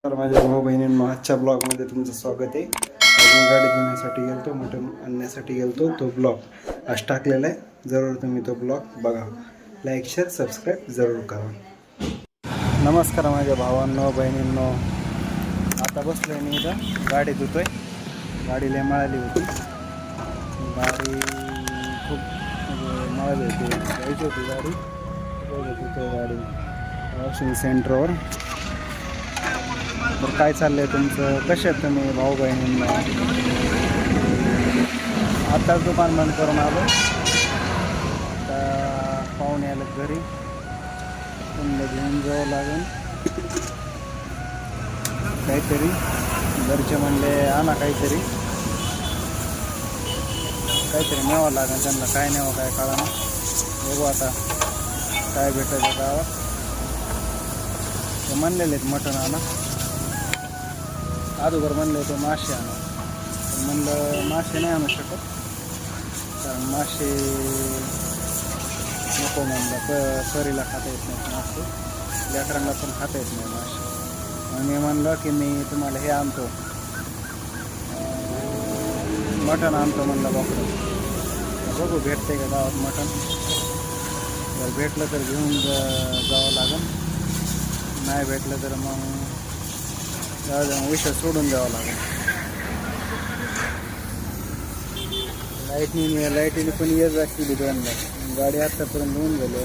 तर माझ्या भाऊ बहिणींनो आजच्या ब्लॉगमध्ये तुमचं स्वागत आहे. अजून गाडी धुण्यासाठी गेलतो, मटण आणण्यासाठी गेलतो. तो ब्लॉग आज टाकलेला आहे. जरूर तुम्ही तो ब्लॉग बघा. लाईक शेअर सबस्क्राईब जरूर करा. नमस्कार माझ्या भावांनो बहिणींनो. आता बसलोय मी इथं, गाडी धुतोय. गाडी लय मळाली होती. गाडी खूप मळाली होती, जायची होती गाडी. धुतोय गाडी वॉशिंग सेंटरवर. तर काय चाललंय तुमचं, कसे आहेत तुम्ही भाऊ बहिणींना? आताच दुकान बंद करून आलो. आता पाहुणे आले घरी, त्यांना घेऊन जावं लागेल काहीतरी. घरचे म्हणले आणा काहीतरी न्यावं लागेल त्यांना. काय न्यावं काय कळना. बघू आता काय भेटायचं गावात. ते म्हणलेले आहेत मटण आणा. अगोदर म्हणलं होतं मासे आणा, पण म्हणलं मासे नाही आणू शकत, कारण मासे नको म्हणलं. करीला खाता येत नाही मासे, लेकरांना पण खाता येत नाही मासे. मग मी म्हणलं की मी तुम्हाला हे आणतो, मटण आणतो म्हणलं बोकडं. बघू भेटते का गावात मटण. जर भेटलं तर घेऊन जावं लागेल, नाही भेटलं तर मग विषय सोडून द्यावा लागेल. लाईटीने पण ये जा केली दोनदा. गाडी आतापर्यंत होऊन गेली.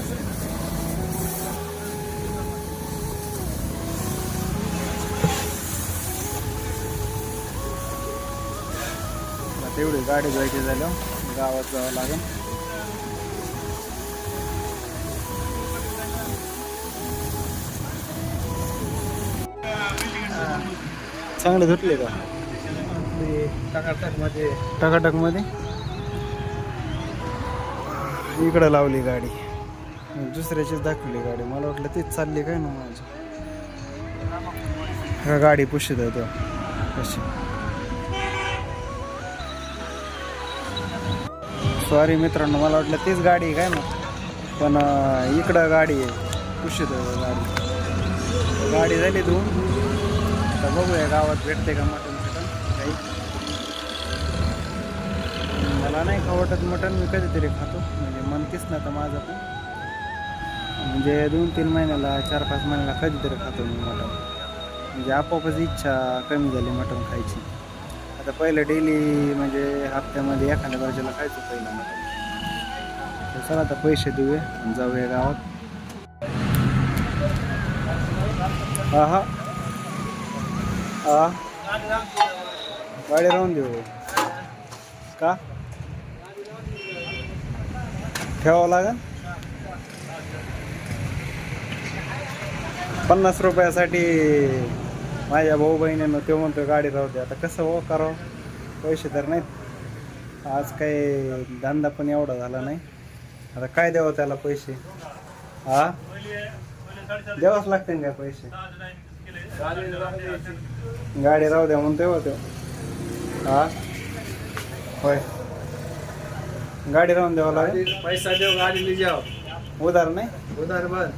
तेवढी गाडी जायची झाल्यावर गावात जावं लागेल. चांगले धुतले का टकाटक मध्ये? इकडं लावली गाडी, दुसऱ्याचीच दाखवली गाडी. मला वाटलं तीच चालली काय ना माझी. हा गाडी पुशीत आहे तेव्हा कशी. सॉरी मित्रांनो, मला वाटलं तीच गाडी काय ना, पण इकडं गाडी आहे पुशीत आहे गाडी. गाडी झाली धुवून. आता बघूया गावात भेटते का मटण काही. मला नाही खावटत मटण, मी कधीतरी खातो. म्हणजे मनकीच ना तर माझं पण, म्हणजे 2-3 महिन्याला 4-5 महिन्याला कधीतरी खातो मी मटण. म्हणजे आपोआपच इच्छा कमी झाली मटण खायची. आता पहिलं डेली म्हणजे हप्त्यामध्ये एखाद्या वर्षाला खायचं पहिलं मटण. तर चला आता पैसे देऊया आणि जाऊया गावात. हा गाडी राहून देऊ का? ठेवावं लागेल. 50 रुपयासाठी माझ्या भाऊ बहिणीनं ते म्हणतो गाडी राहू दे. आता कसं हो करावं, पैसे तर नाहीत. आज काही धंदा पण एवढा झाला नाही. आता काय द्यावं त्याला पैसे? द्यावंच लागते काय पैसे? गाडी राहू द्या म्हणतोय होतो. होय, गाडी राहून द्यावं लागेल. पैसा देव गाडी ले जाओ. उधार नाही, उधार बंद.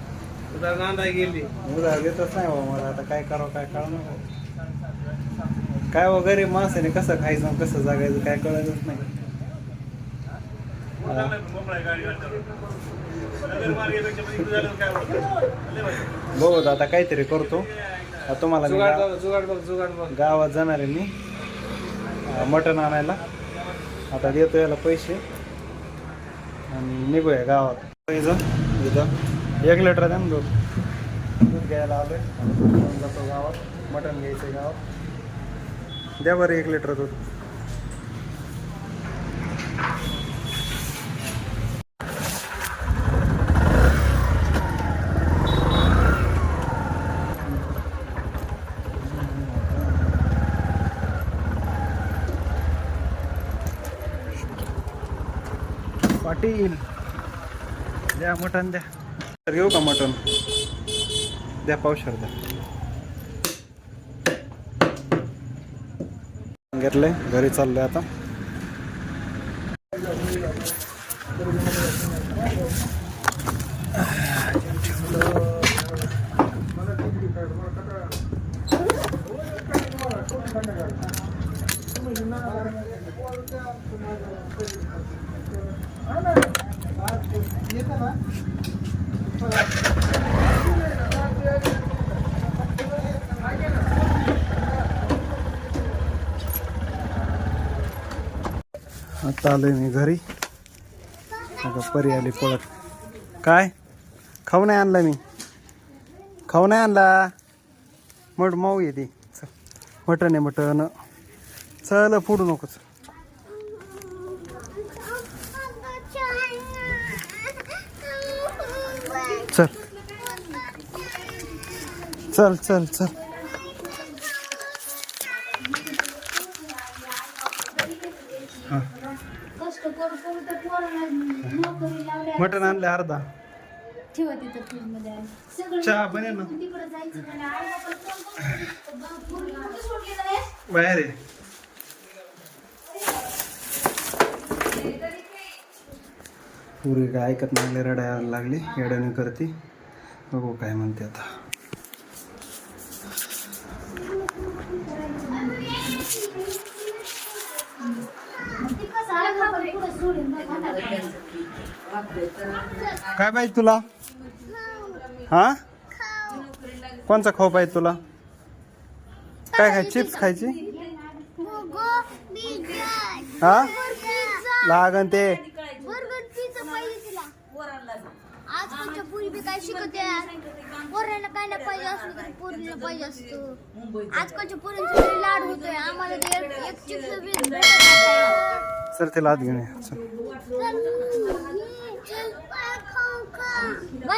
उधार नांदा गेली. उधार देतच नाही बाबा मला. आता काय करावं काय कळणार. काय हो गरीब माणसाने कसं खायचं कसं जगायचं काय कळतच नाही. बघू आता काहीतरी करतो. तुम्हाला गावात जाणार आहे मी मटण आणायला. आता देतो याला पैसे आणि निघूया गावात. इथं 1 लिटर द्या ना दूध घ्यायला आलोय. जातो गावात, मटण घ्यायचं गावात. द्या बरं 1 लिटर दूध. पाटील द्या मटण द्या. तर घेऊ का मटण? द्या पावशेर द्या. घेतलंय, घरी चाललंय आता. आता आलोय मी घरी. आता परी आली पळत. काय खाऊ नाही आणला मी, खाऊ नाही आणला. माऊ येते. मटण आहे मटण. चल फोडू नकोच. चल चल चल चल. हा मटण आणलं अर्धा. ठेवा तिथं फ्रीजमध्ये आणि सगळं चहा बने ना तिकडं जायचं आणि आई बाबा पूर्ण कुठं सोडलेलं आहे? बाहेर आहे. पुरी काय ऐकत नाही, रडायला लागली. येड्याने करते. बघू काय म्हणते आता. ती कसं आई बाबा पुढं सोडून बघ आता. काय पाहिजे तुला? हा कोणचा खाऊ पाहिजे तुला? काय खाय चिप्स खायची? हा लागन ते. आजकालच्या पोरी बी काय शिकते, पोरांना काय नाही पाहिजे असलं तरी पोरीला पाहिजे असतं. आजकालच्या पोरींचा लई लाड होतोय. आम्हाला ते एक चिप्स बी सर ते लाद घेऊन ये. चल. चल.